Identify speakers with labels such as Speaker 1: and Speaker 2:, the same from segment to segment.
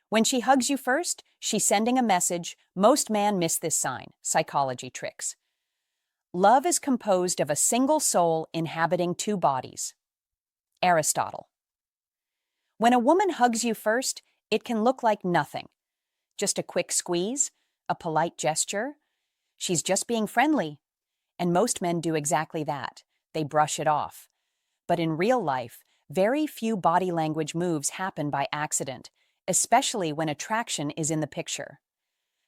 Speaker 1: When she hugs you first, she's sending a message. Most men miss this sign. Psychology tricks. Love is composed of a single soul inhabiting two bodies. Aristotle. When a woman hugs you first, it can look like nothing. Just a quick squeeze, a polite gesture. She's just being friendly. And most men do exactly that. They brush it off. But in real life, very few body language moves happen by accident, especially when attraction is in the picture.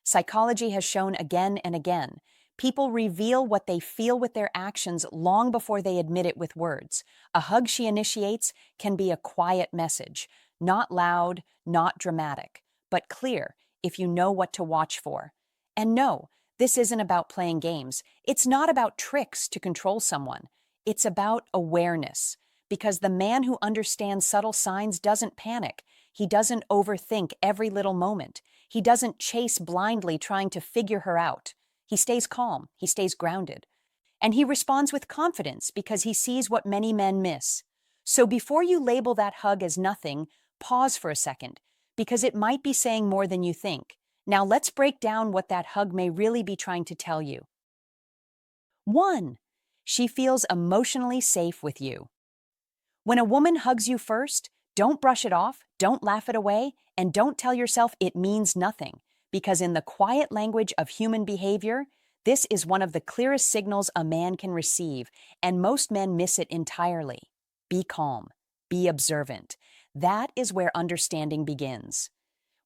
Speaker 1: Psychology has shown again and again, people reveal what they feel with their actions long before they admit it with words. A hug she initiates can be a quiet message, not loud, not dramatic, but clear if you know what to watch for. And no, this isn't about playing games. It's not about tricks to control someone. It's about awareness, because the man who understands subtle signs doesn't panic. He doesn't overthink every little moment. He doesn't chase blindly trying to figure her out. He stays calm, he stays grounded. And he responds with confidence because he sees what many men miss. So before you label that hug as nothing, pause for a second, because it might be saying more than you think. Now let's break down what that hug may really be trying to tell you. 1. She feels emotionally safe with you. When a woman hugs you first, don't brush it off, don't laugh it away, and don't tell yourself it means nothing, because in the quiet language of human behavior, this is one of the clearest signals a man can receive, and most men miss it entirely. Be calm. Be observant. That is where understanding begins.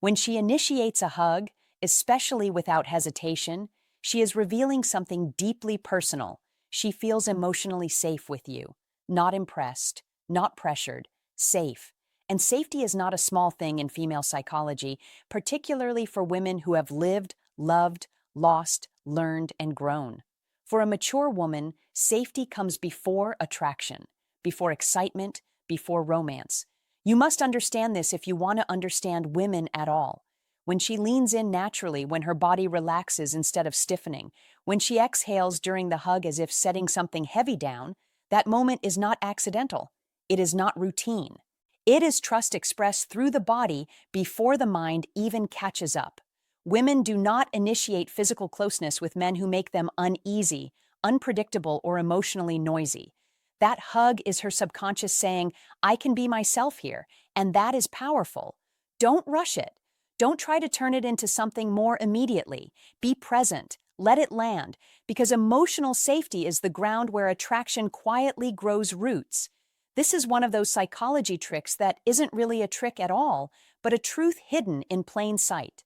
Speaker 1: When she initiates a hug, especially without hesitation, she is revealing something deeply personal. She feels emotionally safe with you, not impressed, not pressured, safe. And safety is not a small thing in female psychology, particularly for women who have lived, loved, lost, learned, and grown. For a mature woman, safety comes before attraction, before excitement, before romance. You must understand this if you want to understand women at all. When she leans in naturally, when her body relaxes instead of stiffening, when she exhales during the hug as if setting something heavy down, that moment is not accidental. It is not routine. It is trust expressed through the body before the mind even catches up. Women do not initiate physical closeness with men who make them uneasy, unpredictable, or emotionally noisy. That hug is her subconscious saying, I can be myself here, and that is powerful. Don't rush it. Don't try to turn it into something more immediately. Be present. Let it land, because emotional safety is the ground where attraction quietly grows roots. This is one of those psychology tricks that isn't really a trick at all, but a truth hidden in plain sight.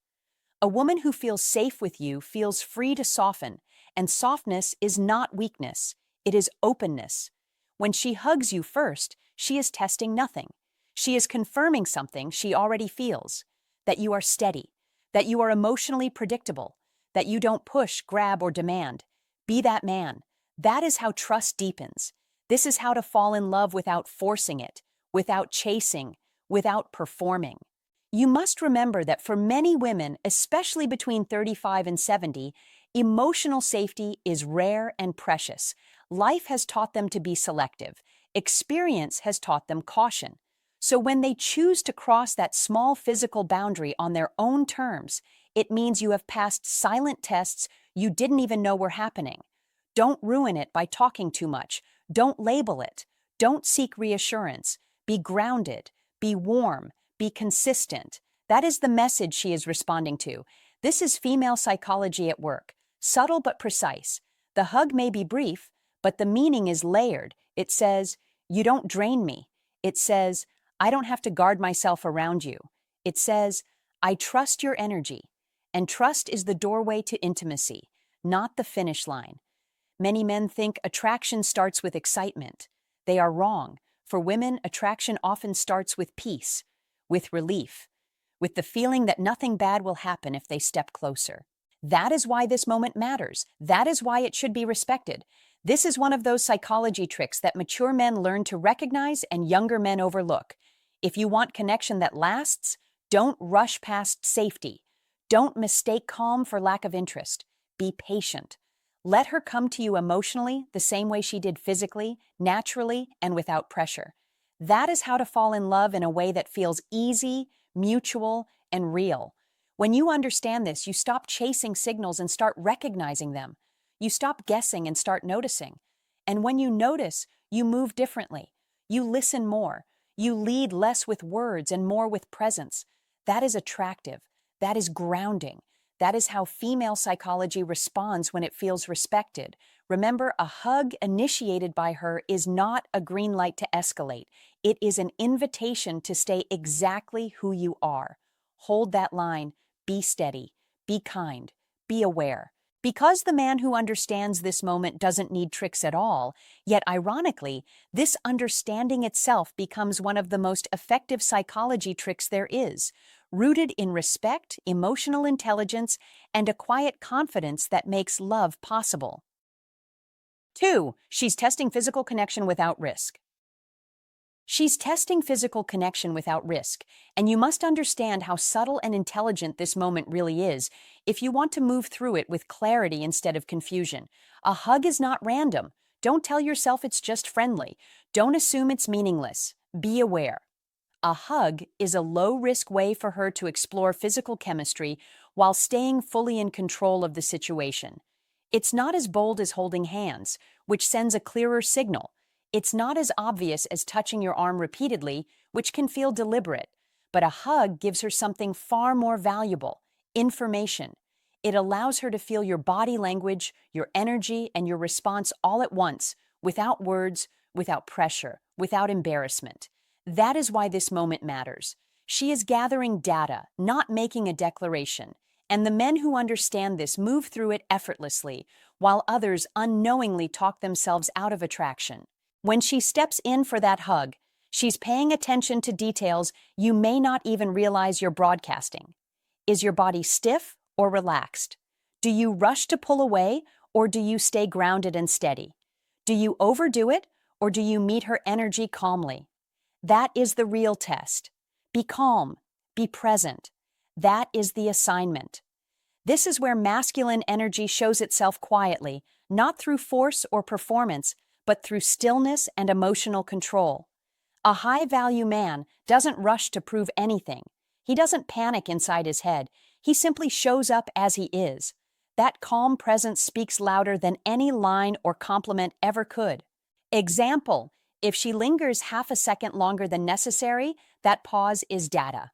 Speaker 1: A woman who feels safe with you feels free to soften, and softness is not weakness. It is openness. When she hugs you first, she is testing nothing. She is confirming something she already feels, that you are steady, that you are emotionally predictable, that you don't push, grab, or demand. Be that man. That is how trust deepens. This is how to fall in love without forcing it, without chasing, without performing. You must remember that for many women, especially between 35 and 70, emotional safety is rare and precious. Life has taught them to be selective. Experience has taught them caution. So when they choose to cross that small physical boundary on their own terms, it means you have passed silent tests you didn't even know were happening. Don't ruin it by talking too much. Don't label it. Don't seek reassurance. Be grounded. Be warm. Be consistent. That is the message she is responding to. This is female psychology at work. Subtle but precise. The hug may be brief, but the meaning is layered. It says, you don't drain me. It says, I don't have to guard myself around you. It says, I trust your energy. And trust is the doorway to intimacy, not the finish line. Many men think attraction starts with excitement. They are wrong. For women, attraction often starts with peace, with relief, with the feeling that nothing bad will happen if they step closer. That is why this moment matters. That is why it should be respected. This is one of those psychology tricks that mature men learn to recognize and younger men overlook. If you want connection that lasts, don't rush past safety. Don't mistake calm for lack of interest. Be patient. Let her come to you emotionally the same way she did physically, naturally, and without pressure. That is how to fall in love in a way that feels easy, mutual, and real. When you understand this, you stop chasing signals and start recognizing them. You stop guessing and start noticing. And when you notice, you move differently. You listen more. You lead less with words and more with presence. That is attractive. That is grounding. That is how female psychology responds when it feels respected. Remember, a hug initiated by her is not a green light to escalate. It is an invitation to stay exactly who you are. Hold that line. Be steady. Be kind. Be aware. Because the man who understands this moment doesn't need tricks at all, yet ironically, this understanding itself becomes one of the most effective psychology tricks there is, rooted in respect, emotional intelligence, and a quiet confidence that makes love possible. 2. She's testing physical connection without risk. She's testing physical connection without risk, and you must understand how subtle and intelligent this moment really is if you want to move through it with clarity instead of confusion. A hug is not random. Don't tell yourself it's just friendly. Don't assume it's meaningless. Be aware. A hug is a low-risk way for her to explore physical chemistry while staying fully in control of the situation. It's not as bold as holding hands, which sends a clearer signal. It's not as obvious as touching your arm repeatedly, which can feel deliberate. But a hug gives her something far more valuable: information. It allows her to feel your body language, your energy, and your response all at once, without words, without pressure, without embarrassment. That is why this moment matters. She is gathering data, not making a declaration. And the men who understand this move through it effortlessly, while others unknowingly talk themselves out of attraction. When she steps in for that hug, she's paying attention to details you may not even realize you're broadcasting. Is your body stiff or relaxed? Do you rush to pull away, or do you stay grounded and steady? Do you overdo it, or do you meet her energy calmly? That is the real test. Be calm. Be present. That is the assignment. This is where masculine energy shows itself quietly, not through force or performance, but through stillness and emotional control. A high-value man doesn't rush to prove anything. He doesn't panic inside his head. He simply shows up as he is. That calm presence speaks louder than any line or compliment ever could. Example: if she lingers half a second longer than necessary, that pause is data.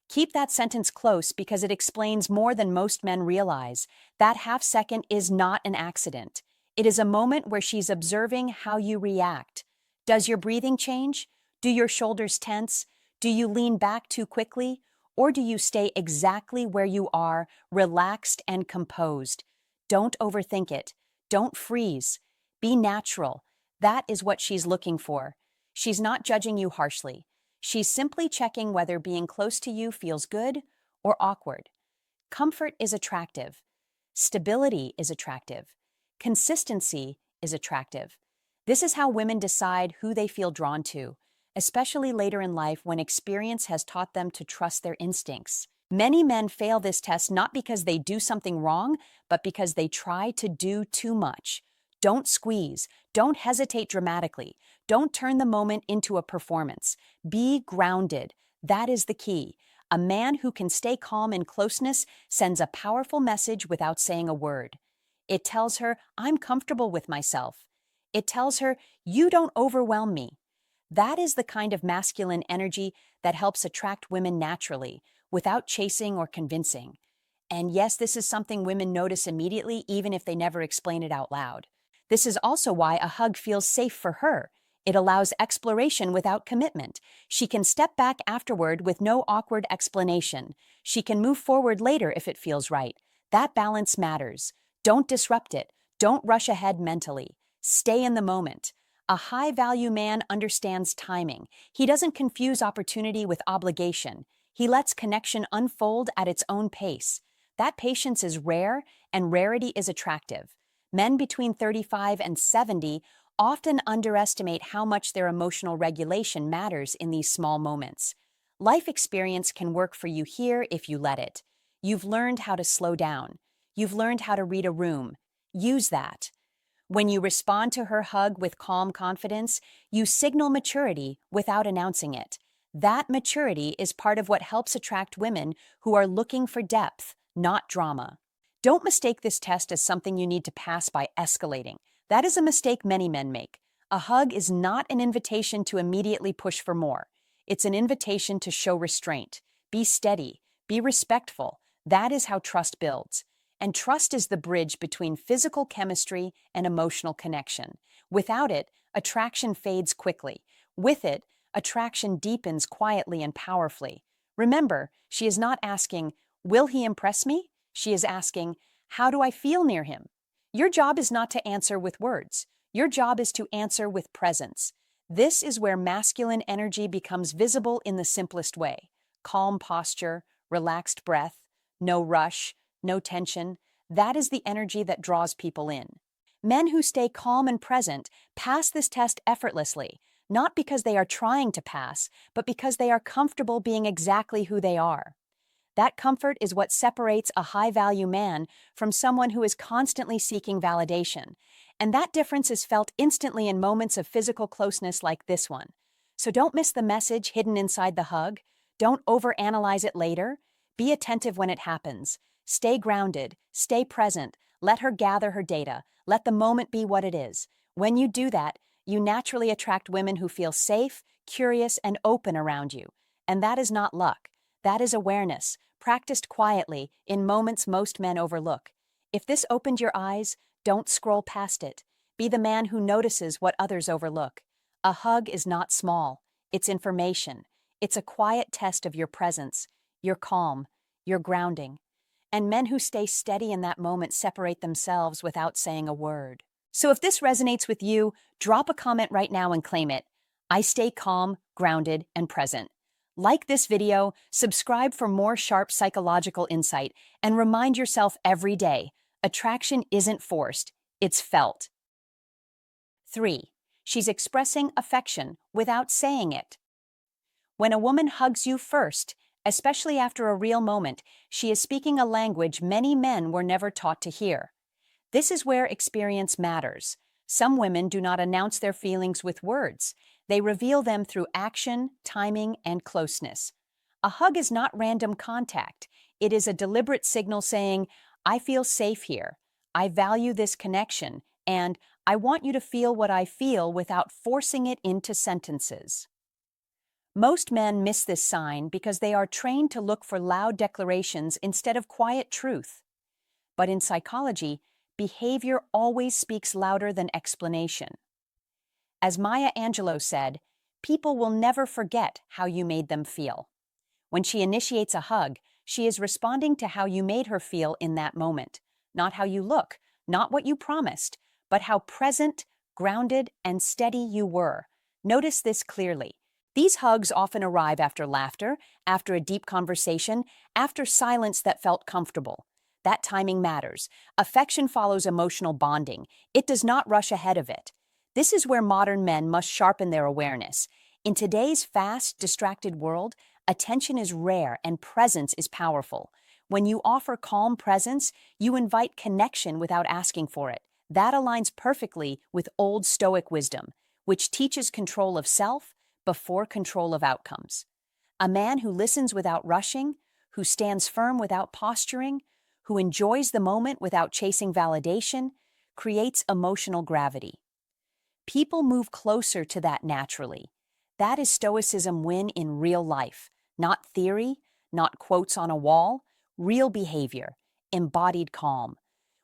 Speaker 1: Keep that sentence close because it explains more than most men realize. That half second is not an accident. It is a moment where she's observing how you react. Does your breathing change? Do your shoulders tense? Do you lean back too quickly? Or do you stay exactly where you are, relaxed and composed? Don't overthink it. Don't freeze. Be natural. That is what she's looking for. She's not judging you harshly. She's simply checking whether being close to you feels good or awkward. Comfort is attractive. Stability is attractive. Consistency is attractive. This is how women decide who they feel drawn to, especially later in life when experience has taught them to trust their instincts. Many men fail this test not because they do something wrong, but because they try to do too much. Don't squeeze. Don't hesitate dramatically. Don't turn the moment into a performance. Be grounded. That is the key. A man who can stay calm in closeness sends a powerful message without saying a word. It tells her, I'm comfortable with myself. It tells her, you don't overwhelm me. That is the kind of masculine energy that helps attract women naturally, without chasing or convincing. And yes, this is something women notice immediately, even if they never explain it out loud. This is also why a hug feels safe for her. It allows exploration without commitment. She can step back afterward with no awkward explanation. She can move forward later if it feels right. That balance matters. Don't disrupt it. Don't rush ahead mentally. Stay in the moment. A high-value man understands timing. He doesn't confuse opportunity with obligation. He lets connection unfold at its own pace. That patience is rare, and rarity is attractive. Men between 35 and 70 often underestimate how much their emotional regulation matters in these small moments. Life experience can work for you here if you let it. You've learned how to slow down. You've learned how to read a room. Use that. When you respond to her hug with calm confidence, you signal maturity without announcing it. That maturity is part of what helps attract women who are looking for depth, not drama. Don't mistake this test as something you need to pass by escalating. That is a mistake many men make. A hug is not an invitation to immediately push for more. It's an invitation to show restraint. Be steady. Be respectful. That is how trust builds. And trust is the bridge between physical chemistry and emotional connection. Without it, attraction fades quickly. With it, attraction deepens quietly and powerfully. Remember, she is not asking, "Will he impress me?" She is asking, "How do I feel near him?" Your job is not to answer with words. Your job is to answer with presence. This is where masculine energy becomes visible in the simplest way. Calm posture, relaxed breath, no rush, no tension. That is the energy that draws people in. Men who stay calm and present pass this test effortlessly, not because they are trying to pass, but because they are comfortable being exactly who they are. That comfort is what separates a high-value man from someone who is constantly seeking validation. And that difference is felt instantly in moments of physical closeness like this one. So don't miss the message hidden inside the hug. Don't overanalyze it later. Be attentive when it happens. Stay grounded. Stay present. Let her gather her data. Let the moment be what it is. When you do that, you naturally attract women who feel safe, curious, and open around you. And that is not luck. That is awareness, practiced quietly in moments most men overlook. If this opened your eyes, don't scroll past it. Be the man who notices what others overlook. A hug is not small. It's information. It's a quiet test of your presence, your calm, your grounding. And men who stay steady in that moment separate themselves without saying a word. So if this resonates with you, drop a comment right now and claim it. I stay calm, grounded, and present. Like this video, subscribe for more sharp psychological insight, and remind yourself every day, attraction isn't forced, it's felt. 3. She's expressing affection without saying it. When a woman hugs you first, especially after a real moment, she is speaking a language many men were never taught to hear. This is where experience matters. Some women do not announce their feelings with words. They reveal them through action, timing, and closeness. A hug is not random contact. It is a deliberate signal saying, "I feel safe here. I value this connection, and I want you to feel what I feel without forcing it into sentences." Most men miss this sign because they are trained to look for loud declarations instead of quiet truth. But in psychology, behavior always speaks louder than explanation. As Maya Angelou said, people will never forget how you made them feel. When she initiates a hug, she is responding to how you made her feel in that moment. Not how you look, not what you promised, but how present, grounded, and steady you were. Notice this clearly. These hugs often arrive after laughter, after a deep conversation, after silence that felt comfortable. That timing matters. Affection follows emotional bonding. It does not rush ahead of it. This is where modern men must sharpen their awareness. In today's fast, distracted world, attention is rare and presence is powerful. When you offer calm presence, you invite connection without asking for it. That aligns perfectly with Old Stoic wisdom, which teaches control of self before control of outcomes. A man who listens without rushing, who stands firm without posturing, who enjoys the moment without chasing validation, creates emotional gravity. People move closer to that naturally. That is Stoicism win in real life, not theory, not quotes on a wall, real behavior, embodied calm.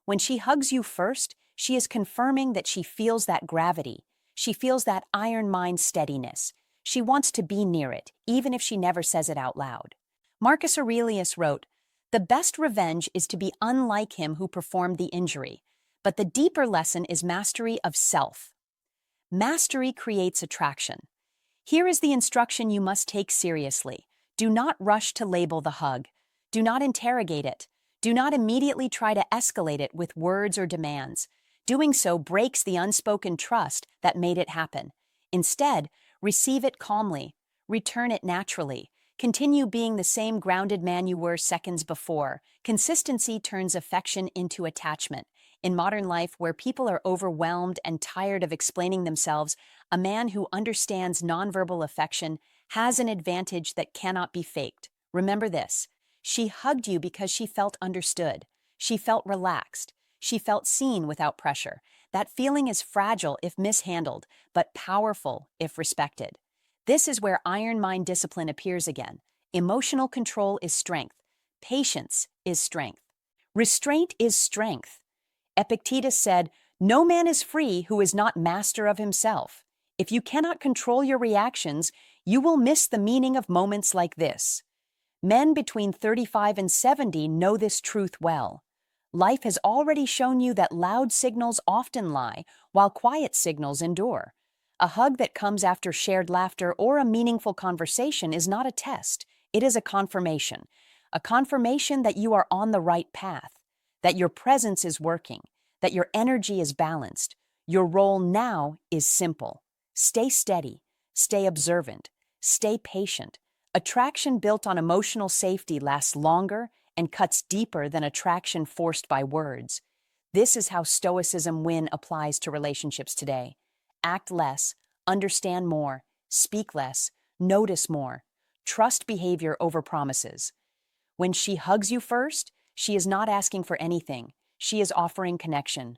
Speaker 1: When she hugs you first, she is confirming that she feels that gravity. She feels that iron mind steadiness. She wants to be near it, even if she never says it out loud. Marcus Aurelius wrote, "The best revenge is to be unlike him who performed the injury, but the deeper lesson is mastery of self." Mastery creates attraction. Here is the instruction you must take seriously. Do not rush to label the hug. Do not interrogate it. Do not immediately try to escalate it with words or demands. Doing so breaks the unspoken trust that made it happen. Instead, receive it calmly. Return it naturally. Continue being the same grounded man you were seconds before. Consistency turns affection into attachment. In modern life, where people are overwhelmed and tired of explaining themselves, a man who understands nonverbal affection has an advantage that cannot be faked. Remember this. She hugged you because she felt understood. She felt relaxed. She felt seen without pressure. That feeling is fragile if mishandled, but powerful if respected. This is where iron mind discipline appears again. Emotional control is strength. Patience is strength. Restraint is strength. Epictetus said, "No man is free who is not master of himself." If you cannot control your reactions, you will miss the meaning of moments like this. Men between 35 and 70 know this truth well. Life has already shown you that loud signals often lie, while quiet signals endure. A hug that comes after shared laughter or a meaningful conversation is not a test. It is a confirmation that you are on the right path, that your presence is working, that your energy is balanced. Your role now is simple. Stay steady, stay observant, stay patient. Attraction built on emotional safety lasts longer and cuts deeper than attraction forced by words. This is how Stoicism Win applies to relationships today. Act less, understand more, speak less, notice more. Trust behavior over promises. When she hugs you first, she is not asking for anything. She is offering connection.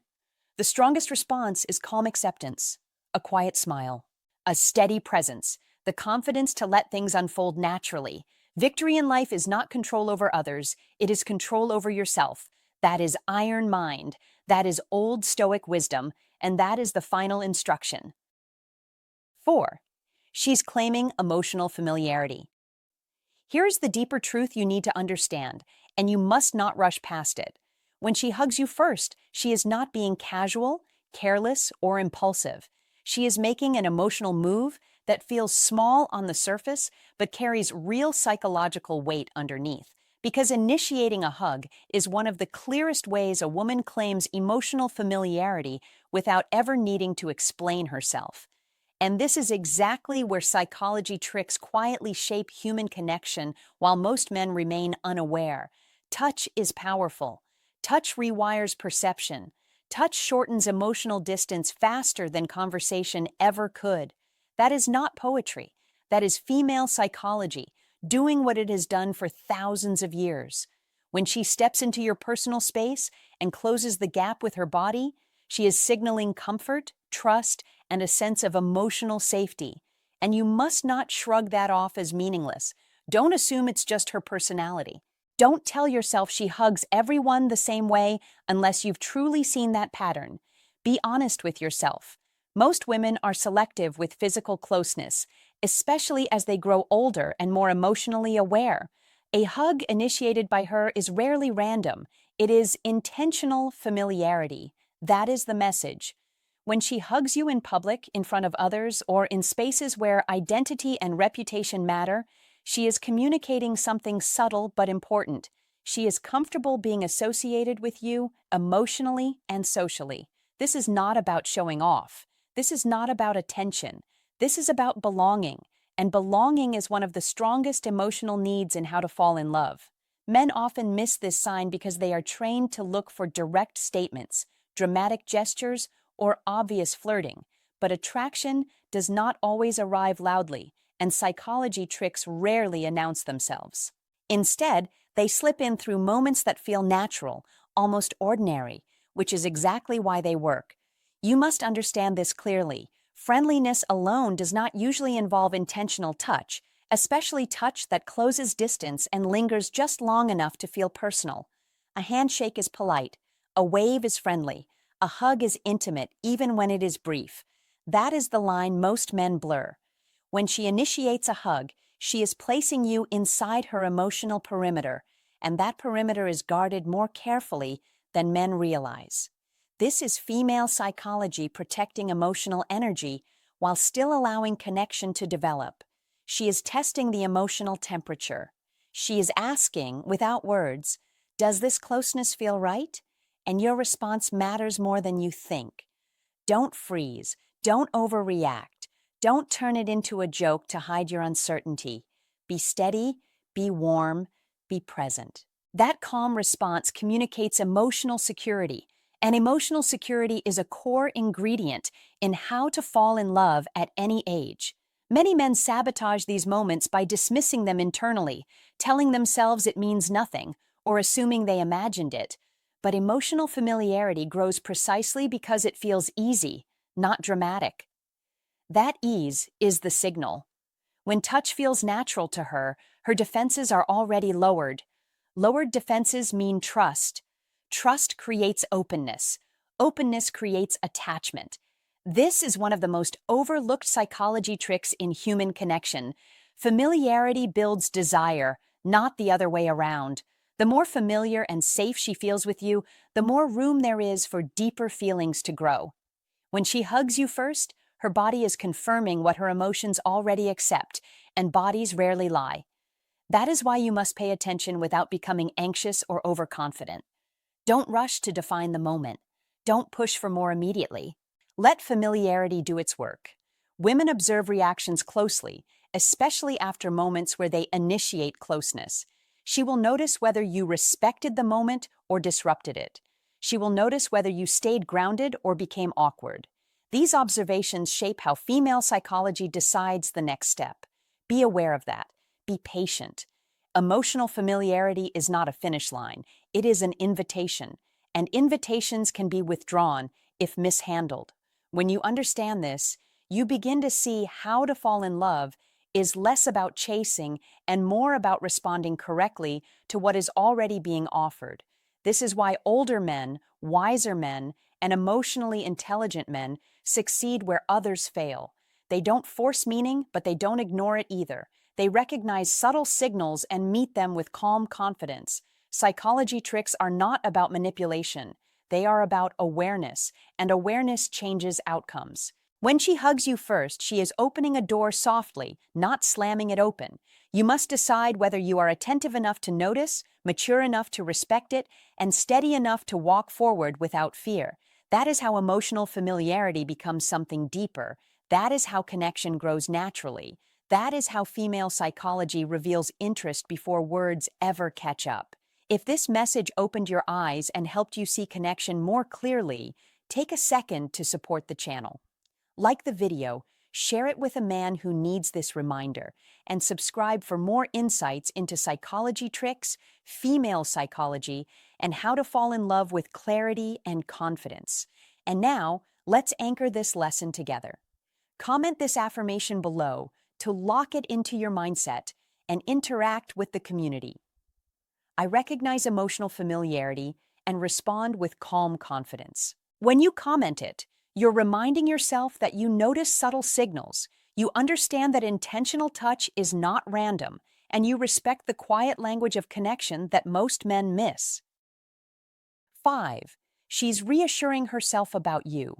Speaker 1: The strongest response is calm acceptance, a quiet smile, a steady presence, the confidence to let things unfold naturally. Victory in life is not control over others, it is control over yourself. That is iron mind, that is old Stoic wisdom, and that is the final instruction. 4. She's claiming emotional familiarity. Here's the deeper truth you need to understand, and you must not rush past it. When she hugs you first, she is not being casual, careless, or impulsive. She is making an emotional move that feels small on the surface but carries real psychological weight underneath. Because initiating a hug is one of the clearest ways a woman claims emotional familiarity without ever needing to explain herself. And this is exactly where psychology tricks quietly shape human connection while most men remain unaware. Touch is powerful. Touch rewires perception. Touch shortens emotional distance faster than conversation ever could. That is not poetry. That is female psychology, doing what it has done for thousands of years. When she steps into your personal space and closes the gap with her body, she is signaling comfort, trust, and a sense of emotional safety. And you must not shrug that off as meaningless. Don't assume it's just her personality. Don't tell yourself she hugs everyone the same way unless you've truly seen that pattern. Be honest with yourself. Most women are selective with physical closeness, especially as they grow older and more emotionally aware. A hug initiated by her is rarely random. It is intentional familiarity. That is the message. When she hugs you in public, in front of others, or in spaces where identity and reputation matter, she is communicating something subtle but important. She is comfortable being associated with you emotionally and socially. This is not about showing off. This is not about attention. This is about belonging, and belonging is one of the strongest emotional needs in how to fall in love. Men often miss this sign because they are trained to look for direct statements, dramatic gestures, or obvious flirting. But attraction does not always arrive loudly, and psychology tricks rarely announce themselves. Instead, they slip in through moments that feel natural, almost ordinary, which is exactly why they work. You must understand this clearly. Friendliness alone does not usually involve intentional touch, especially touch that closes distance and lingers just long enough to feel personal. A handshake is polite. A wave is friendly. A hug is intimate, even when it is brief. That is the line most men blur. When she initiates a hug, she is placing you inside her emotional perimeter, and that perimeter is guarded more carefully than men realize. This is female psychology protecting emotional energy while still allowing connection to develop. She is testing the emotional temperature. She is asking, without words, "Does this closeness feel right?" And your response matters more than you think. Don't freeze. Don't overreact. Don't turn it into a joke to hide your uncertainty. Be steady, be warm, be present. That calm response communicates emotional security, and emotional security is a core ingredient in how to fall in love at any age. Many men sabotage these moments by dismissing them internally, telling themselves it means nothing, or assuming they imagined it. But emotional familiarity grows precisely because it feels easy, not dramatic. That ease is the signal. When touch feels natural to her, her defenses are already lowered. Lowered defenses mean trust. Trust creates openness. Openness creates attachment. This is one of the most overlooked psychology tricks in human connection. Familiarity builds desire, not the other way around. The more familiar and safe she feels with you, the more room there is for deeper feelings to grow. When she hugs you first, her body is confirming what her emotions already accept, and bodies rarely lie. That is why you must pay attention without becoming anxious or overconfident. Don't rush to define the moment. Don't push for more immediately. Let familiarity do its work. Women observe reactions closely, especially after moments where they initiate closeness. She will notice whether you respected the moment or disrupted it. She will notice whether you stayed grounded or became awkward. These observations shape how female psychology decides the next step. Be aware of that. Be patient. Emotional familiarity is not a finish line. It is an invitation, and invitations can be withdrawn if mishandled. When you understand this, you begin to see how to fall in love is less about chasing and more about responding correctly to what is already being offered. This is why older men, wiser men, and emotionally intelligent men succeed where others fail. They don't force meaning, but they don't ignore it either. They recognize subtle signals and meet them with calm confidence. Psychology tricks are not about manipulation. They are about awareness, and awareness changes outcomes. When she hugs you first, she is opening a door softly, not slamming it open. You must decide whether you are attentive enough to notice, mature enough to respect it, and steady enough to walk forward without fear. That is how emotional familiarity becomes something deeper. That is how connection grows naturally. That is how female psychology reveals interest before words ever catch up. If this message opened your eyes and helped you see connection more clearly, take a second to support the channel. Like the video, share it with a man who needs this reminder, and subscribe for more insights into psychology tricks, female psychology, and how to fall in love with clarity and confidence. And now, let's anchor this lesson together. Comment this affirmation below to lock it into your mindset and interact with the community. I recognize emotional familiarity and respond with calm confidence. When you comment it, you're reminding yourself that you notice subtle signals, you understand that intentional touch is not random, and you respect the quiet language of connection that most men miss. 5. She's reassuring herself about you.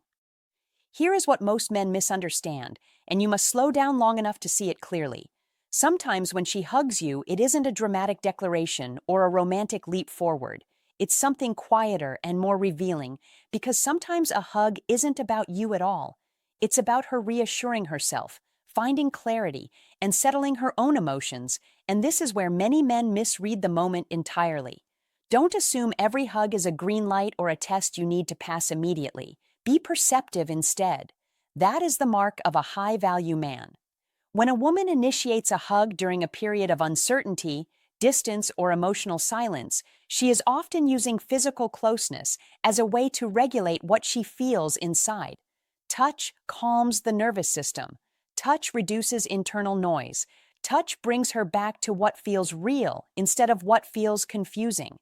Speaker 1: Here is what most men misunderstand, and you must slow down long enough to see it clearly. Sometimes when she hugs you, it isn't a dramatic declaration or a romantic leap forward. It's something quieter and more revealing, because sometimes a hug isn't about you at all. It's about her reassuring herself, finding clarity, and settling her own emotions, and this is where many men misread the moment entirely. Don't assume every hug is a green light or a test you need to pass immediately. Be perceptive instead. That is the mark of a high-value man. When a woman initiates a hug during a period of uncertainty, distance, or emotional silence, she is often using physical closeness as a way to regulate what she feels inside. Touch calms the nervous system. Touch reduces internal noise. Touch brings her back to what feels real instead of what feels confusing.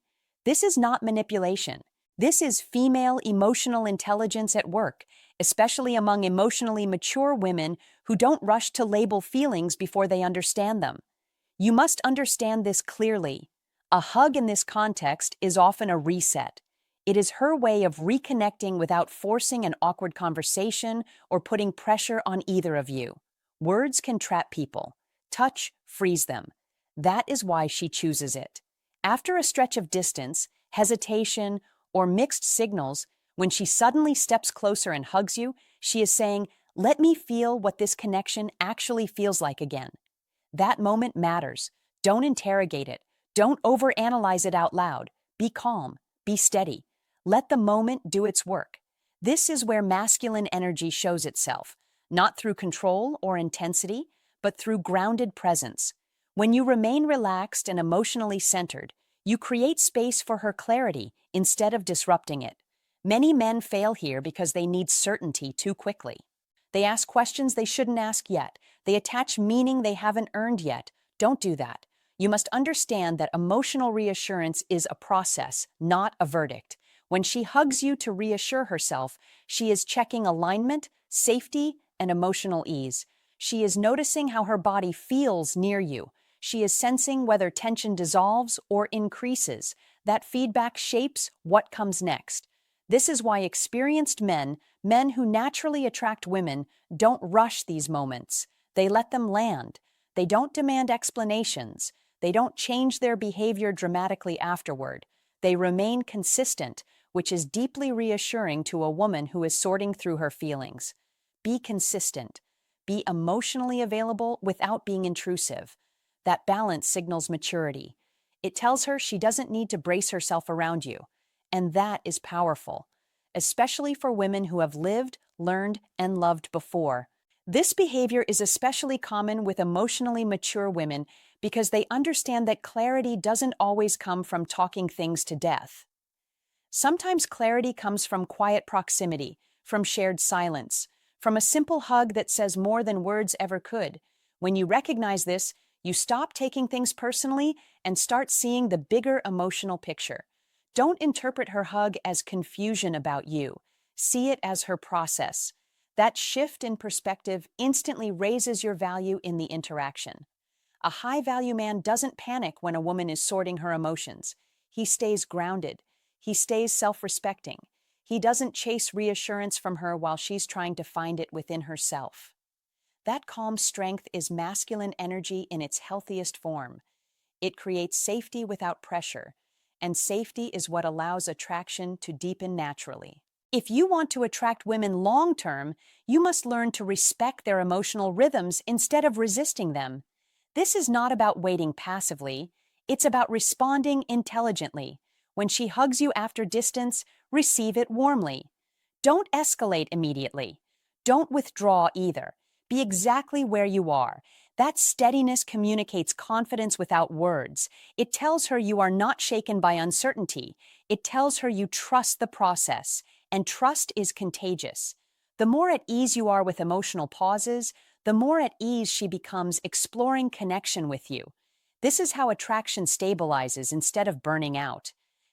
Speaker 1: This is not manipulation. This is female emotional intelligence at work, especially among emotionally mature women who don't rush to label feelings before they understand them. You must understand this clearly. A hug in this context is often a reset. It is her way of reconnecting without forcing an awkward conversation or putting pressure on either of you. Words can trap people. Touch frees them. That is why she chooses it. After a stretch of distance, hesitation, or mixed signals, when she suddenly steps closer and hugs you, she is saying, "Let me feel what this connection actually feels like again." That moment matters. Don't interrogate it. Don't overanalyze it out loud. Be calm. Be steady. Let the moment do its work. This is where masculine energy shows itself, not through control or intensity, but through grounded presence. When you remain relaxed and emotionally centered, you create space for her clarity instead of disrupting it. Many men fail here because they need certainty too quickly. They ask questions they shouldn't ask yet. They attach meaning they haven't earned yet. Don't do that. You must understand that emotional reassurance is a process, not a verdict. When she hugs you to reassure herself, she is checking alignment, safety, and emotional ease. She is noticing how her body feels near you. She is sensing whether tension dissolves or increases. That feedback shapes what comes next. This is why experienced men who naturally attract women, don't rush these moments. They let them land. They don't demand explanations. They don't change their behavior dramatically afterward. They remain consistent, which is deeply reassuring to a woman who is sorting through her feelings. Be consistent. Be emotionally available without being intrusive. That balance signals maturity. It tells her she doesn't need to brace herself around you. And that is powerful, especially for women who have lived, learned, and loved before. This behavior is especially common with emotionally mature women because they understand that clarity doesn't always come from talking things to death. Sometimes clarity comes from quiet proximity, from shared silence, from a simple hug that says more than words ever could. When you recognize this, you stop taking things personally and start seeing the bigger emotional picture. Don't interpret her hug as confusion about you. See it as her process. That shift in perspective instantly raises your value in the interaction. A high-value man doesn't panic when a woman is sorting her emotions. He stays grounded. He stays self-respecting. He doesn't chase reassurance from her while she's trying to find it within herself. That calm strength is masculine energy in its healthiest form. It creates safety without pressure, and safety is what allows attraction to deepen naturally. If you want to attract women long-term, you must learn to respect their emotional rhythms instead of resisting them. This is not about waiting passively. It's about responding intelligently. When she hugs you after distance, receive it warmly. Don't escalate immediately. Don't withdraw either. Be exactly where you are. That steadiness communicates confidence without words. It tells her you are not shaken by uncertainty. It tells her you trust the process, and trust is contagious. The more at ease you are with emotional pauses, the more at ease she becomes exploring connection with you. This is how attraction stabilizes instead of burning out.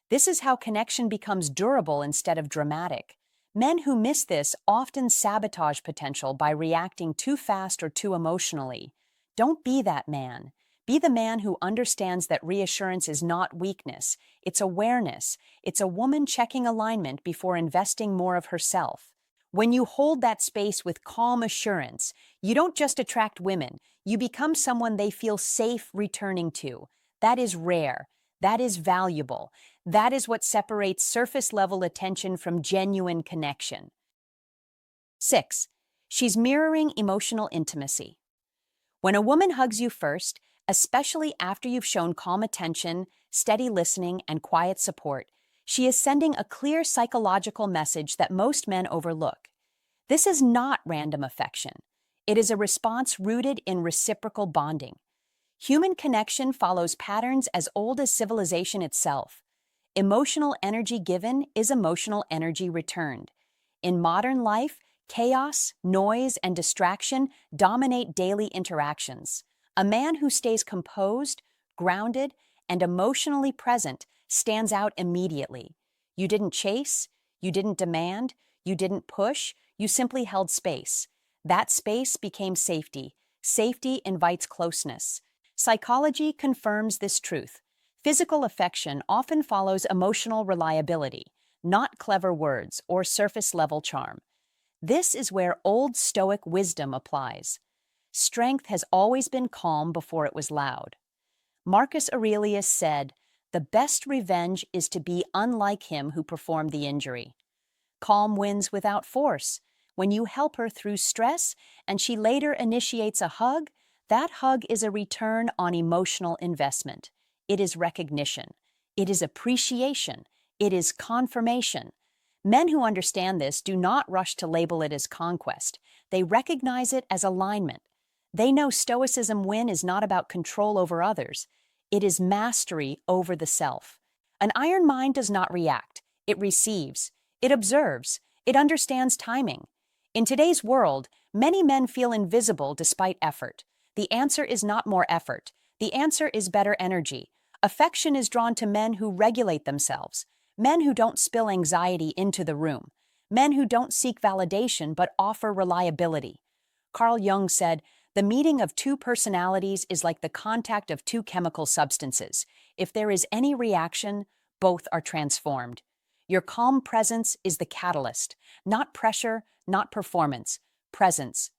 Speaker 1: This is how connection becomes durable instead of dramatic. Men who miss this often sabotage potential by reacting too fast or too emotionally. Don't be that man. Be the man who understands that reassurance is not weakness, it's awareness. It's a woman checking alignment before investing more of herself. When you hold that space with calm assurance, you don't just attract women, you become someone they feel safe returning to. That is rare. That is valuable. That is what separates surface-level attention from genuine connection. 6. She's mirroring emotional intimacy. When a woman hugs you first, especially after you've shown calm attention, steady listening, and quiet support, she is sending a clear psychological message that most men overlook. This is not random affection. It is a response rooted in reciprocal bonding. Human connection follows patterns as old as civilization itself. Emotional energy given is emotional energy returned. In modern life, chaos, noise, and distraction dominate daily interactions. A man who stays composed, grounded, and emotionally present stands out immediately. You didn't chase, you didn't demand, you didn't push, you simply held space. That space became safety. Safety invites closeness. Psychology confirms this truth. Physical affection often follows emotional reliability, not clever words or surface-level charm. This is where Old Stoic wisdom applies. Strength has always been calm before it was loud. Marcus Aurelius said, "The best revenge is to be unlike him who performed the injury." Calm wins without force. When you help her through stress and she later initiates a hug, that hug is a return on emotional investment. It is recognition. It is appreciation. It is confirmation. Men who understand this do not rush to label it as conquest. They recognize it as alignment. They know Stoicism Win is not about control over others. It is mastery over the self. An iron mind does not react. It receives. It observes. It understands timing. In today's world, many men feel invisible despite effort. The answer is not more effort. The answer is better energy. Affection is drawn to men who regulate themselves, men who don't spill anxiety into the room, men who don't seek validation but offer reliability. Carl Jung said, "The meeting of two personalities is like the contact of two chemical substances. If there is any reaction, both are transformed." Your calm presence is the catalyst, not pressure, not performance, presence.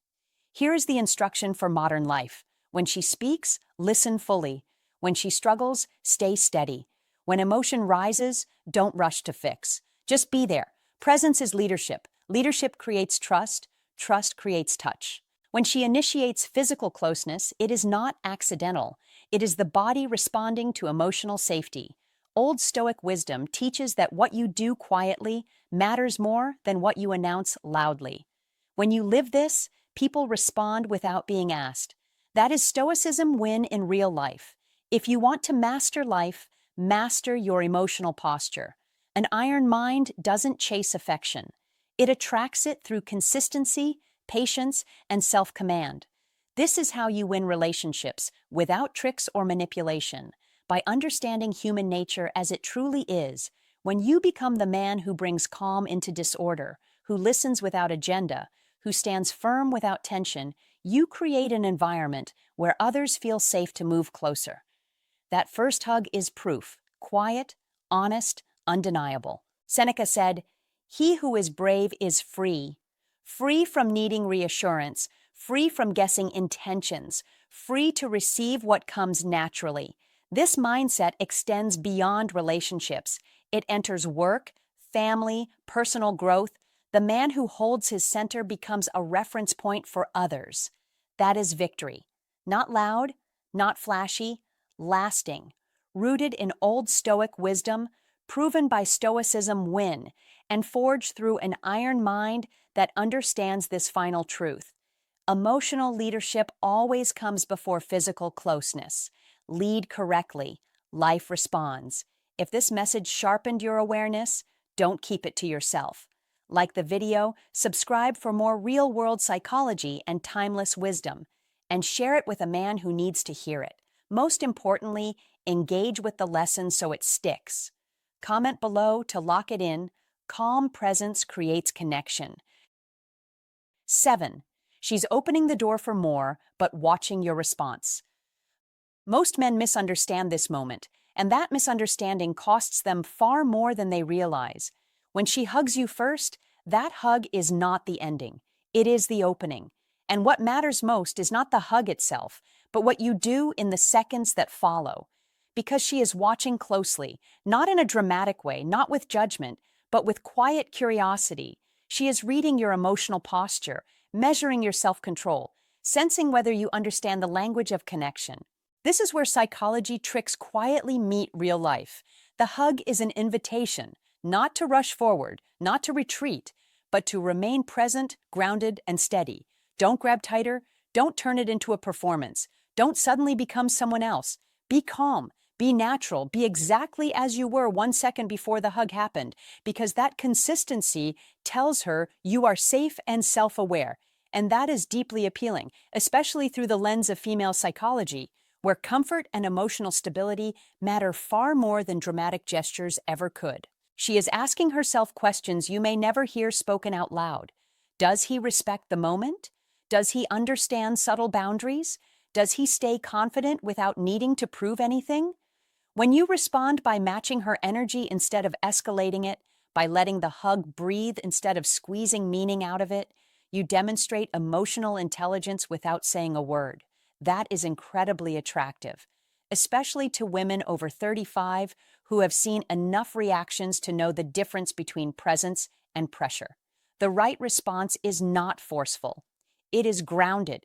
Speaker 1: Here is the instruction for modern life. When she speaks, listen fully. When she struggles, stay steady. When emotion rises, don't rush to fix. Just be there. Presence is leadership. Leadership creates trust. Trust creates touch. When she initiates physical closeness, it is not accidental. It is the body responding to emotional safety. Old Stoic wisdom teaches that what you do quietly matters more than what you announce loudly. When you live this, people respond without being asked. That is Stoicism Win in real life. If you want to master life, master your emotional posture. An iron mind doesn't chase affection. It attracts it through consistency, patience, and self-command. This is how you win relationships without tricks or manipulation, by understanding human nature as it truly is. When you become the man who brings calm into disorder, who listens without agenda, who stands firm without tension, you create an environment where others feel safe to move closer. That first hug is proof, quiet, honest, undeniable. Seneca said, "He who is brave is free, free from needing reassurance, free from guessing intentions, free to receive what comes naturally." This mindset extends beyond relationships. It enters work, family, personal growth. The man who holds his center becomes a reference point for others. That is victory. Not loud, not flashy, lasting. Rooted in Old Stoic wisdom, proven by Stoicism Win, and forged through an iron mind that understands this final truth. Emotional leadership always comes before physical closeness. Lead correctly. Life responds. If this message sharpened your awareness, don't keep it to yourself. Like the video, subscribe for more real-world psychology and timeless wisdom, and share it with a man who needs to hear it. Most importantly, engage with the lesson so it sticks. Comment below to lock it in. Calm presence creates connection. 7. She's opening the door for more, but watching your response. Most men misunderstand this moment, and that misunderstanding costs them far more than they realize. When she hugs you first, that hug is not the ending. It is the opening. And what matters most is not the hug itself, but what you do in the seconds that follow. Because she is watching closely, not in a dramatic way, not with judgment, but with quiet curiosity. She is reading your emotional posture, measuring your self-control, sensing whether you understand the language of connection. This is where psychology tricks quietly meet real life. The hug is an invitation, not to rush forward, not to retreat, but to remain present, grounded, and steady. Don't grab tighter. Don't turn it into a performance. Don't suddenly become someone else. Be calm. Be natural. Be exactly as you were 1 second before the hug happened, because that consistency tells her you are safe and self-aware. And that is deeply appealing, especially through the lens of female psychology, where comfort and emotional stability matter far more than dramatic gestures ever could. She is asking herself questions you may never hear spoken out loud. Does he respect the moment? Does he understand subtle boundaries? Does he stay confident without needing to prove anything? When you respond by matching her energy instead of escalating it, by letting the hug breathe instead of squeezing meaning out of it, you demonstrate emotional intelligence without saying a word. That is incredibly attractive, especially to women over 35 who have seen enough reactions to know the difference between presence and pressure. The right response is not forceful. It is grounded.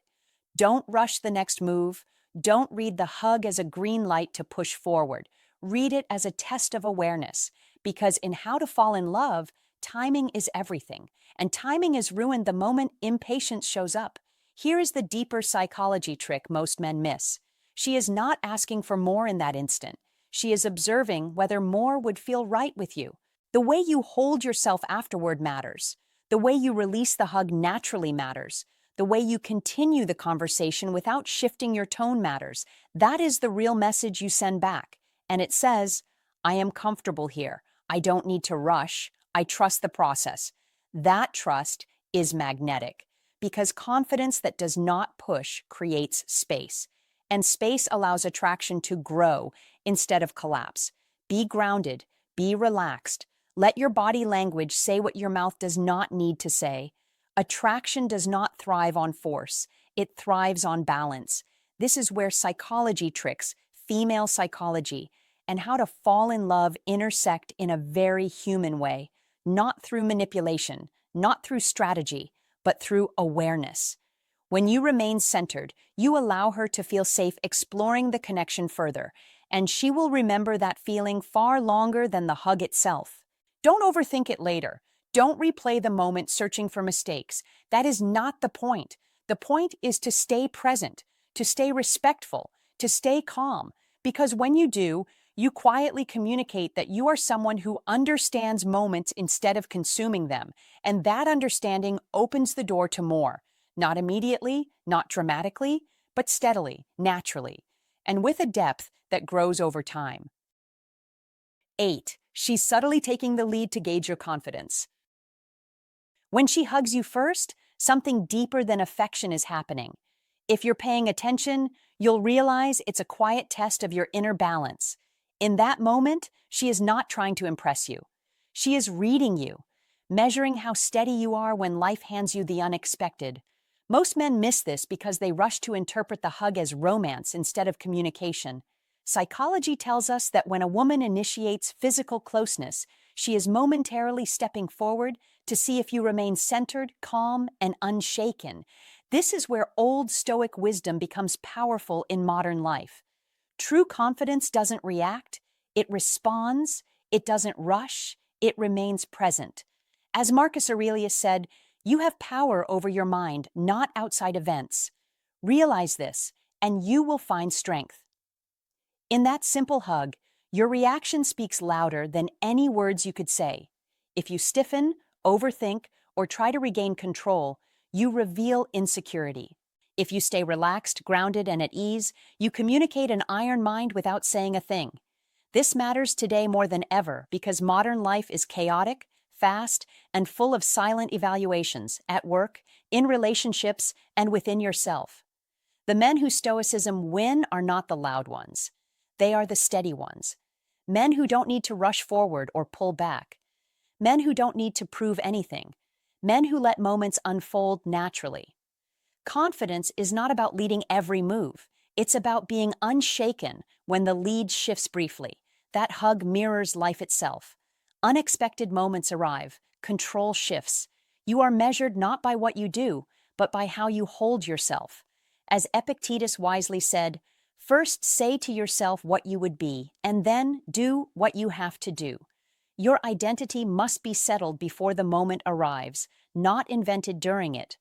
Speaker 1: Don't rush the next move. Don't read the hug as a green light to push forward. Read it as a test of awareness, because in How to Fall in Love, timing is everything, and timing is ruined the moment impatience shows up. Here is the deeper psychology trick most men miss. She is not asking for more in that instant. She is observing whether more would feel right with you. The way you hold yourself afterward matters. The way you release the hug naturally matters. The way you continue the conversation without shifting your tone matters. That is the real message you send back. And it says, I am comfortable here. I don't need to rush. I trust the process. That trust is magnetic because confidence that does not push creates space. And space allows attraction to grow instead of collapse. Be grounded. Be relaxed. Let your body language say what your mouth does not need to say. Attraction does not thrive on force. It thrives on balance. This is where psychology tricks, female psychology, and how to fall in love intersect in a very human way, not through manipulation, not through strategy, but through awareness. When you remain centered, you allow her to feel safe exploring the connection further, and she will remember that feeling far longer than the hug itself. Don't overthink it later. Don't replay the moment searching for mistakes. That is not the point. The point is to stay present, to stay respectful, to stay calm, because when you do, you quietly communicate that you are someone who understands moments instead of consuming them, and that understanding opens the door to more. Not immediately, not dramatically, but steadily, naturally, and with a depth that grows over time. 8. She's subtly taking the lead to gauge your confidence. When she hugs you first, something deeper than affection is happening. If you're paying attention, you'll realize it's a quiet test of your inner balance. In that moment, she is not trying to impress you. She is reading you, measuring how steady you are when life hands you the unexpected. Most men miss this because they rush to interpret the hug as romance instead of communication. Psychology tells us that when a woman initiates physical closeness, she is momentarily stepping forward to see if you remain centered, calm, and unshaken. This is where old Stoic wisdom becomes powerful in modern life. True confidence doesn't react, it responds, it doesn't rush, it remains present. As Marcus Aurelius said, you have power over your mind, not outside events. Realize this, and you will find strength. In that simple hug, your reaction speaks louder than any words you could say. If you stiffen, overthink, or try to regain control, you reveal insecurity. If you stay relaxed, grounded, and at ease, you communicate an iron mind without saying a thing. This matters today more than ever because modern life is chaotic, fast, and full of silent evaluations at work, in relationships, and within yourself. The men whose stoicism win are not the loud ones. They are the steady ones. Men who don't need to rush forward or pull back. Men who don't need to prove anything. Men who let moments unfold naturally. Confidence is not about leading every move. It's about being unshaken when the lead shifts briefly. That hug mirrors life itself. Unexpected moments arrive. Control shifts. You are measured not by what you do, but by how you hold yourself. As Epictetus wisely said, first say to yourself what you would be, and then do what you have to do. Your identity must be settled before the moment arrives, not invented during it.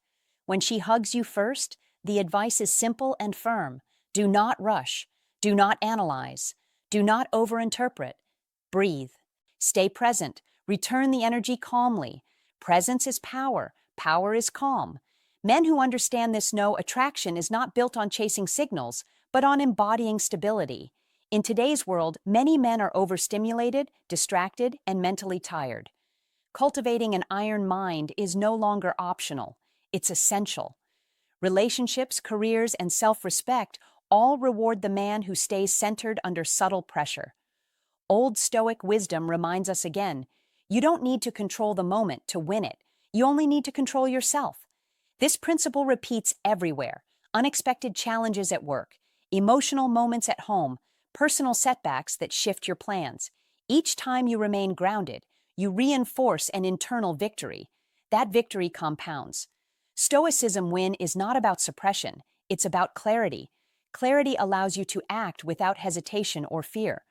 Speaker 1: When she hugs you first, the advice is simple and firm. Do not rush. Do not analyze. Do not overinterpret. Breathe. Stay present. Return the energy calmly. Presence is power. Power is calm. Men who understand this know attraction is not built on chasing signals, but on embodying stability. In today's world, many men are overstimulated, distracted, and mentally tired. Cultivating an iron mind is no longer optional. It's essential. Relationships, careers, and self-respect all reward the man who stays centered under subtle pressure. Old Stoic wisdom reminds us again, you don't need to control the moment to win it. You only need to control yourself. This principle repeats everywhere. Unexpected challenges at work, emotional moments at home, personal setbacks that shift your plans. Each time you remain grounded, you reinforce an internal victory. That victory compounds. Stoicism win is not about suppression, it's about clarity. Clarity allows you to act without hesitation or fear.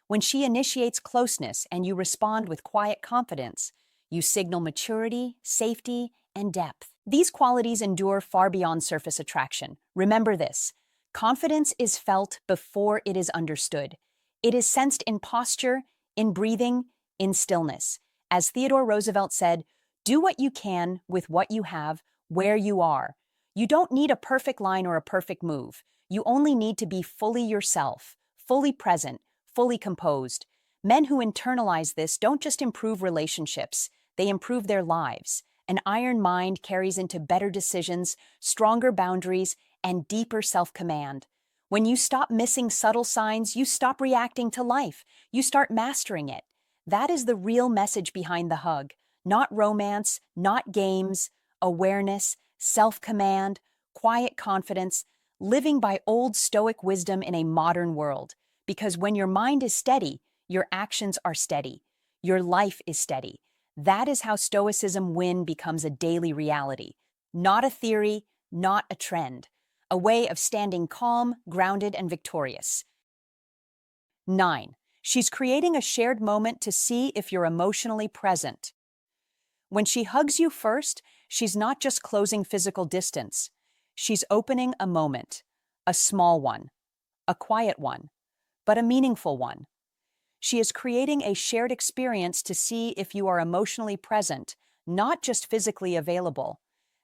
Speaker 1: When she initiates closeness and you respond with quiet confidence, you signal maturity, safety, and depth. These qualities endure far beyond surface attraction. Remember this: confidence is felt before it is understood. It is sensed in posture, in breathing, in stillness. As Theodore Roosevelt said, do what you can with what you have, where you are. You don't need a perfect line or a perfect move. You only need to be fully yourself, fully present, fully composed. Men who internalize this don't just improve relationships, they improve their lives. An iron mind carries into better decisions, stronger boundaries, and deeper self-command. When you stop missing subtle signs, you stop reacting to life. You start mastering it. That is the real message behind the hug. Not romance, not games, awareness, self-command, quiet confidence, living by old Stoic wisdom in a modern world. Because when your mind is steady, your actions are steady. Your life is steady. That is how Stoicism Win becomes a daily reality. Not a theory, not a trend. A way of standing calm, grounded, and victorious. 9. She's creating a shared moment to see if you're emotionally present. When she hugs you first, she's not just closing physical distance. She's opening a moment, a small one, a quiet one, but a meaningful one. She is creating a shared experience to see if you are emotionally present, not just physically available.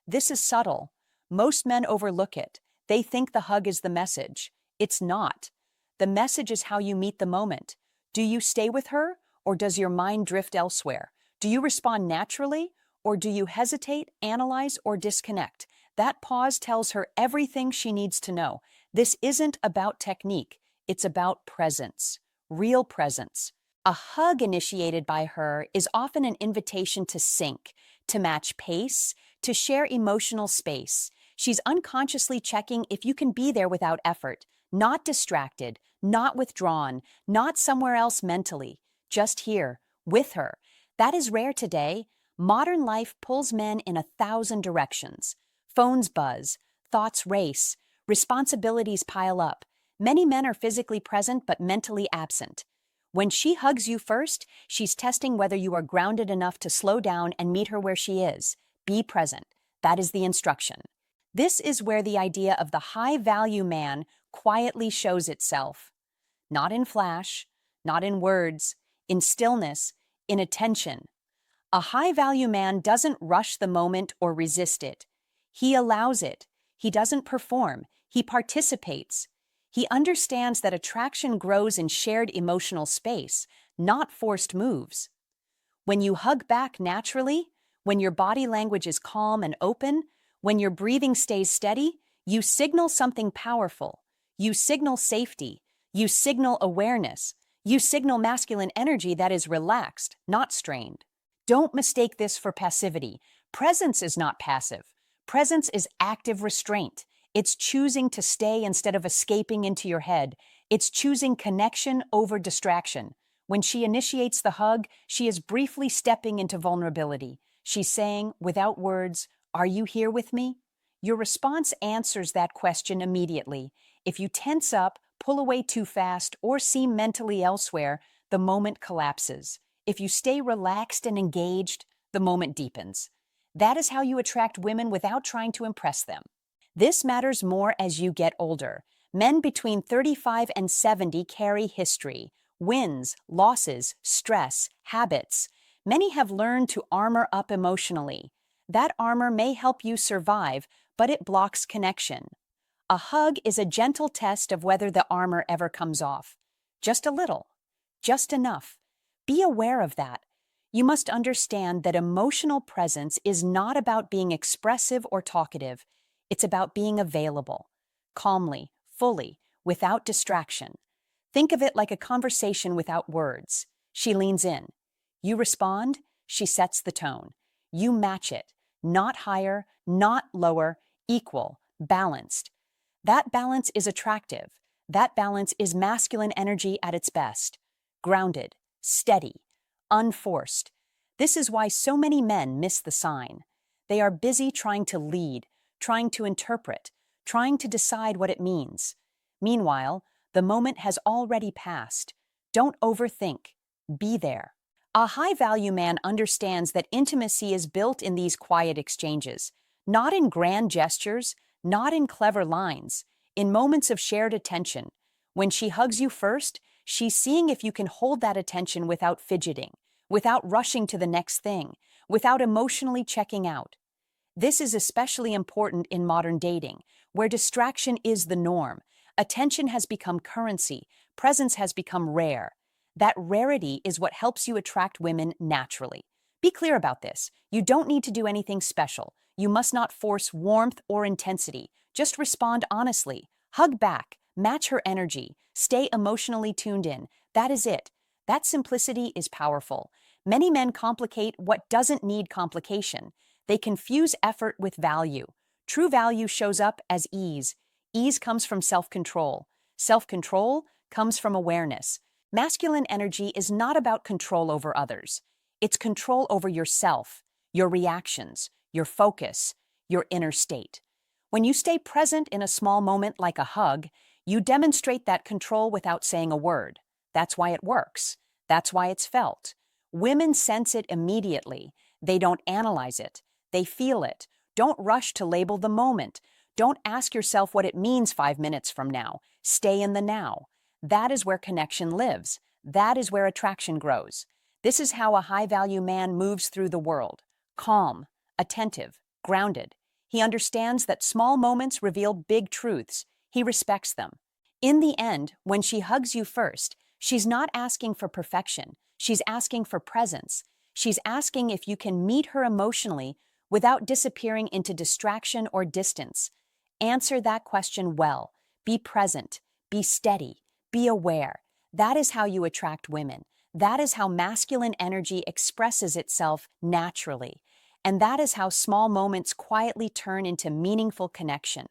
Speaker 1: This is subtle. Most men overlook it. They think the hug is the message. It's not. The message is how you meet the moment. Do you stay with her, or does your mind drift elsewhere? Do you respond naturally, or do you hesitate, analyze, or disconnect? That pause tells her everything she needs to know. This isn't about technique. It's about presence. Real presence. A hug initiated by her is often an invitation to sync, to match pace, to share emotional space. She's unconsciously checking if you can be there without effort, not distracted, not withdrawn, not somewhere else mentally, just here, with her. That is rare today. Modern life pulls men in 1,000 directions. Phones buzz, thoughts race, responsibilities pile up. Many men are physically present but mentally absent. When she hugs you first, she's testing whether you are grounded enough to slow down and meet her where she is. Be present. That is the instruction. This is where the idea of the high-value man quietly shows itself. Not in flash, not in words, in stillness, in attention. A high-value man doesn't rush the moment or resist it. He allows it. He doesn't perform. He participates. He understands that attraction grows in shared emotional space, not forced moves. When you hug back naturally, when your body language is calm and open, when your breathing stays steady, you signal something powerful. You signal safety. You signal awareness. You signal masculine energy that is relaxed, not strained. Don't mistake this for passivity. Presence is not passive. Presence is active restraint. It's choosing to stay instead of escaping into your head. It's choosing connection over distraction. When she initiates the hug, she is briefly stepping into vulnerability. She's saying, without words, "Are you here with me?" Your response answers that question immediately. If you tense up, pull away too fast, or seem mentally elsewhere, the moment collapses. If you stay relaxed and engaged, the moment deepens. That is how you attract women without trying to impress them. This matters more as you get older. Men between 35 and 70 carry history, wins, losses, stress, habits. Many have learned to armor up emotionally. That armor may help you survive, but it blocks connection. A hug is a gentle test of whether the armor ever comes off. Just a little. Just enough. Be aware of that. You must understand that emotional presence is not about being expressive or talkative. It's about being available, calmly, fully, without distraction. Think of it like a conversation without words. She leans in. You respond, she sets the tone. You match it. Not higher, not lower, equal, balanced. That balance is attractive. That balance is masculine energy at its best. Grounded, steady, unforced. This is why so many men miss the sign. They are busy trying to lead, trying to interpret, trying to decide what it means. Meanwhile, the moment has already passed. Don't overthink. Be there. A high-value man understands that intimacy is built in these quiet exchanges, not in grand gestures, not in clever lines, in moments of shared attention. When she hugs you first, she's seeing if you can hold that attention without fidgeting, without rushing to the next thing, without emotionally checking out. This is especially important in modern dating, where distraction is the norm. Attention has become currency, presence has become rare. That rarity is what helps you attract women naturally. Be clear about this. You don't need to do anything special. You must not force warmth or intensity. Just respond honestly. Hug back. Match her energy. Stay emotionally tuned in. That is it. That simplicity is powerful. Many men complicate what doesn't need complication. They confuse effort with value. True value shows up as ease. Ease comes from self-control. Self-control comes from awareness. Masculine energy is not about control over others. It's control over yourself, your reactions, your focus, your inner state. When you stay present in a small moment like a hug, you demonstrate that control without saying a word. That's why it works. That's why it's felt. Women sense it immediately. They don't analyze it. They feel it. Don't rush to label the moment. Don't ask yourself what it means 5 minutes from now. Stay in the now. That is where connection lives. That is where attraction grows. This is how a high-value man moves through the world. Calm, attentive, grounded. He understands that small moments reveal big truths. He respects them. In the end, when she hugs you first, she's not asking for perfection. She's asking for presence. She's asking if you can meet her emotionally without disappearing into distraction or distance. Answer that question well. Be present. Be steady. Be aware. That is how you attract women. That is how masculine energy expresses itself naturally. And that is how small moments quietly turn into meaningful connection.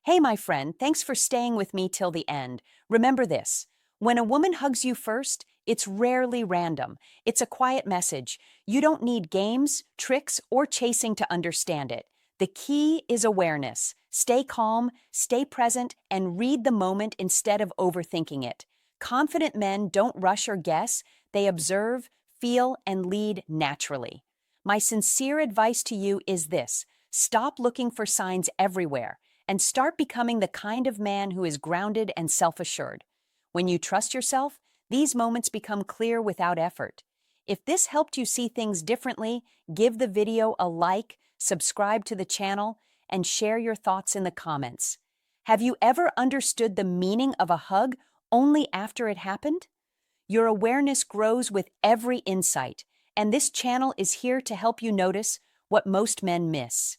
Speaker 1: Hey, my friend, thanks for staying with me till the end. Remember this. When a woman hugs you first, it's rarely random. It's a quiet message. You don't need games, tricks, or chasing to understand it. The key is awareness. Stay calm, stay present, and read the moment instead of overthinking it. Confident men don't rush or guess. They observe, feel, and lead naturally. My sincere advice to you is this: stop looking for signs everywhere and start becoming the kind of man who is grounded and self-assured. When you trust yourself, these moments become clear without effort. If this helped you see things differently, give the video a like, subscribe to the channel, and share your thoughts in the comments. Have you ever understood the meaning of a hug only after it happened? Your awareness grows with every insight, and this channel is here to help you notice what most men miss.